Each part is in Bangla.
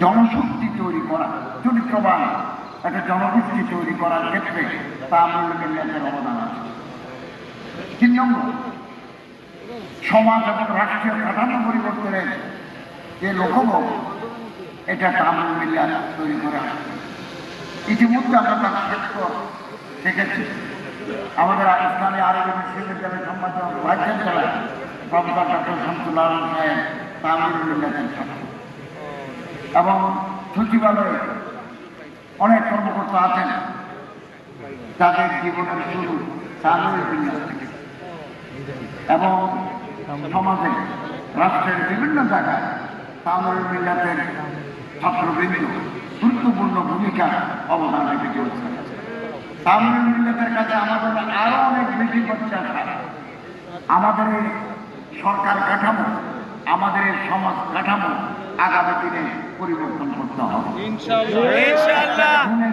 জনশক্তি তৈরি করা, চরিত্রবান একটা জনগোষ্ঠী তৈরি করার ক্ষেত্রে তামিল মিল্লাতের অবদান আছে। 3 নম্বর, সমাজ এবং রাষ্ট্রীয় কাঠামো পরিবর্তনের যে লক্ষ্যবোধ, এটা তামিল মিল্লাত তৈরি করে আসছে। ইতিমধ্যে আমরা তার ক্ষেত্র দেখেছি। আমাদের ইসলামী আরবি বিশ্ববিদ্যালয়ের সম্মানিত vice chancellor professor doctor Shamsul Alam সাহেব তামিল মিল্লাতের ছাত্র, এবং সচিবালয়ে অনেক কর্মকর্তা আছেন যাদের জীবনের শুরু তামিল মিল্লাত থেকে, এবং সমাজে রাষ্ট্রের বিভিন্ন জায়গায় তামিল মিল্লাতের ছাত্রবৃন্দ গুরুত্বপূর্ণ ভূমিকা অবদান রেখে চলছে। তামিল মিল্লাতের কাছে আমাদের আরো অনেক বেশি প্রত্যাশা। আমাদের এই সরকার কাঠামো, আমাদের এই সমাজ কাঠামো আগামী দিনে পরিবর্তন করতে হবে।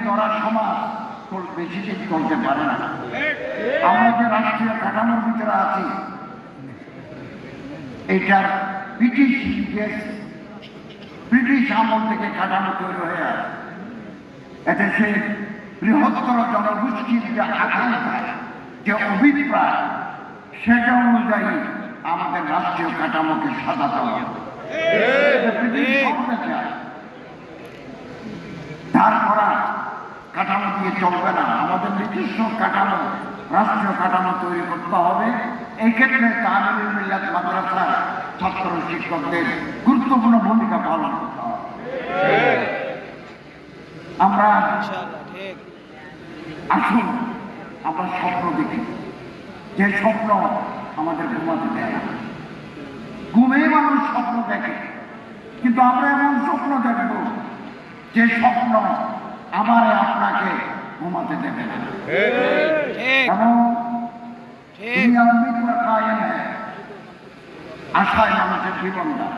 ধরার সমাজ বেশি দিন চলতে পারে না। আমরা যে রাষ্ট্রীয় কাঠামোর ভিতরে আছি, এইটার ব্রিটিশ আমল থেকে কাঠামো তৈরি হয়ে আছে। এতে সে বৃহত্তর জনগোষ্ঠীর যে আকাঙ্ক্ষা, যে অভিপ্রায়, সেটা অনুযায়ী আমাদের রাষ্ট্রীয় কাঠামোকে সাজাতে হবে। ধার করা কাঠামো দিয়ে চলবে না, আমাদের নিজস্ব কাঠামো, রাষ্ট্রীয় কাঠামো তৈরি করতে হবে। এই ক্ষেত্রে তামিল মিল্লাত মাদ্রাসার ছাত্র শিক্ষকদের গুরুত্বপূর্ণ ভূমিকা পালন করতে হবে। আমরা আসুন আমরা স্বপ্ন দেখি, যে স্বপ্ন আমাদের ঘুমাতে দেয় না। ঘুমেই মানুষ স্বপ্ন দেখে, কিন্তু আমরা এমন স্বপ্ন দেখব যে স্বপ্ন আমার আপনাকে ঘুমাতে দেবে না। এবং আশায় মানুষের জীবনটা।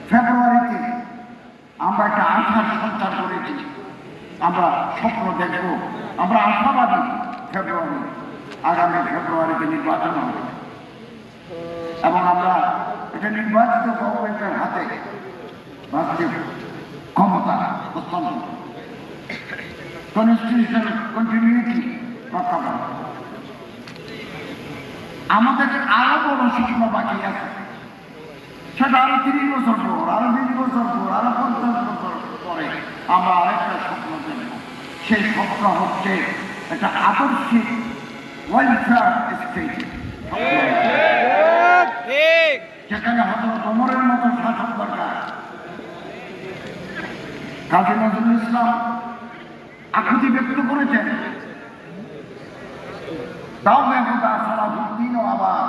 ফেব্রুয়ারিতে আমরা একটা আশার সঞ্চার করেছি, আমরা স্বপ্ন দেখব, আমরা আশাবাদী ফেব্রুয়ারি, আগামী ফেব্রুয়ারিতে নির্বাচন হবে, এবং আমরা এটা নির্বাচিত গভর্নমেন্টের হাতে রাষ্ট্রীয় ক্ষমতা হস্তান্তর, কনস্টিটিউশনাল কন্টিনিউটি রক্ষা করা। আমাদের আরো বড় স্বপ্ন বাকি আছে, সেটা আরো 30 বছর পর, আরো 20 বছর পর, আরো 50 বছর পরে আমরা আরেকটা স্বপ্ন দেখব। সেই স্বপ্ন হচ্ছে একটা আদর্শিক ওয়েলফেয়ার স্টেট, যেখানে হযরত ওমরের মতো শাসক দরকার। কাজী নজরুল ইসলাম আকুতি ব্যক্ত করেছেন, দাও মেহমুদা সালাহুদ্দিন ও আবার